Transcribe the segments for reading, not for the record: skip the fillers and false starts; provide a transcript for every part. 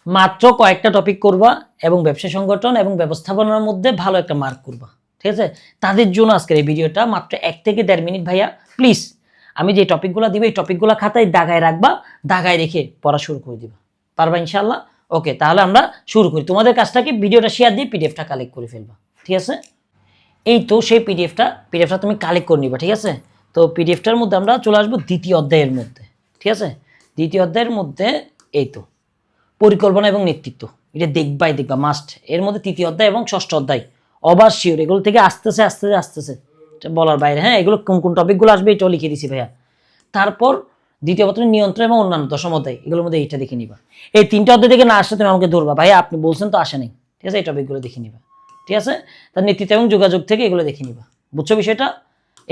মাত্র কয়েকটা টপিক করবা এবং ব্যবসা সংগঠন এবং ব্যবস্থাপনার মধ্যে ভালো একটা মার্ক করবা, ঠিক আছে? তাদের জন্য আজকের এই ভিডিওটা মাত্র 1 থেকে 1.5 মিনিট। ভাইয়া প্লিজ আমি যে টপিকগুলো দিব এই টপিকগুলো খাতায় দাগায় রাখবা, দাগায় রেখে পড়া শুরু করে দিবা, পারবা ইনশাআল্লাহ? ওকে, তাহলে আমরা শুরু করি। তোমাদের কাজটা কি, ভিডিওটা শেয়ার দিয়ে পিডিএফটা কালেক্ট করে ফেলবা, ঠিক আছে? এই তো সেই পিডিএফটা তুমি কালেক্ট করে নিবা, ঠিক আছে? তো পিডিএফটার মধ্যে আমরা চলে আসবো দ্বিতীয় অধ্যায়ের মধ্যে, ঠিক আছে? দ্বিতীয় অধ্যায়ের মধ্যে এই তো পরিকল্পনা এবং নেতৃত্ব, এটা দেখবা মাস্ট। এর মধ্যে তৃতীয় অধ্যায় এবং ষষ্ঠ অধ্যায় অবার শিওর, এগুলো থেকে আসতেছে বলার বাইরে। হ্যাঁ, এগুলো কোন কোন টপিকগুলো আসবে এটাও লিখে দিছি ভাইয়া। তারপর দ্বিতীয় পত্রের নিয়ন্ত্রণ এবং অন্যান্য দশম অধ্যায়, এগুলোর মধ্যে এইটা দেখে নিবা। এই 3টা অধ্যায় থেকে না আসলে তুমি আমাকে ধরবা, ভাইয়া আপনি বলছেন তো আসে নাই, ঠিক আছে? এই টপিকগুলো দেখে নিবা, ঠিক আছে? তার নেতৃত্ব এবং যোগাযোগ থেকে এগুলো দেখে নিবা, বুঝছো বিষয়টা?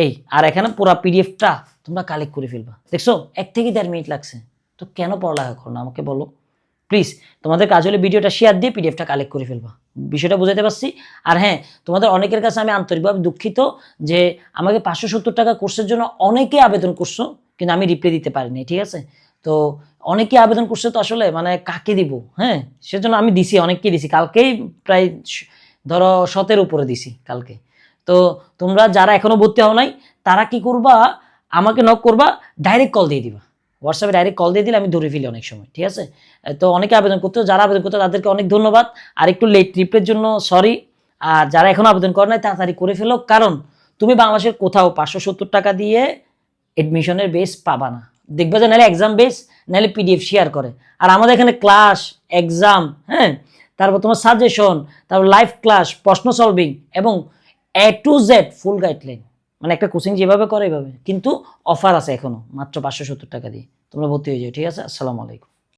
এই আর এখানে পুরো পিডিএফটা তোমরা কালেক্ট করে ফেলবা। দেখছো 1 থেকে 1.5 মিনিট লাগছে, তো কেন পড়ালেখা করো না আমাকে বলো প্লিজ। তোমাদের কাজ হলে ভিডিওটা শেয়ার দিয়ে পিডিএফটা কালেক্ট করে ফেলবা, বিষয়টা বুঝাতে পারছি? আর হ্যাঁ, তোমাদের অনেকের কাছে আমি আন্তরিকভাবে দুঃখিত যে আমাকে 570 টাকা কোর্সের জন্য অনেকে আবেদন করছো, কিন্তু আমি রিপ্লাই দিতে পারিনি, ঠিক আছে? তো অনেকে আবেদন করছে, তো আসলে মানে কাকে দিব? হ্যাঁ, সেজন্য আমি দিছি, অনেককে দিছি, কালকেই প্রায় ধরো 17 উপরে দিছি কালকে। তো তোমরা যারা এখনো ভর্তি হও নাই তারা কি করবা, আমাকে নক করবা, ডাইরেক্ট কল দিয়ে দিবা, হোয়াটসঅ্যাপে ডাইরেক্ট কল দিয়ে দিলে আমি ধরে ফেলি অনেক সময়, ঠিক আছে? তো অনেকে আবেদন করতে, যারা আবেদন করতে তাদেরকে অনেক ধন্যবাদ, আর একটু লেট রিপ্লের জন্য সরি। আর যারা এখনো আবেদন করে নাই তাড়াতাড়ি করে ফেলো, কারণ তুমি বাংলাদেশের কোথাও 570 টাকা দিয়ে এডমিশনের বেস পাবা না। দেখবে যে নাহলে এক্সাম বেস, নাহলে পিডিএফ শেয়ার করে। আর আমাদের এখানে ক্লাস, এক্সাম, হ্যাঁ, তারপর তোমার সাজেশন, তারপর লাইভ ক্লাস, প্রশ্ন সলভিং এবং A to Z full guideline, মানে একটা কোচিং যেভাবে করে এইভাবে। কিন্তু অফার আছে এখনো মাত্র 570 টাকা দিয়ে তোমরা ভর্তি হয়ে যাও, ঠিক আছে? আসসালামু আলাইকুম।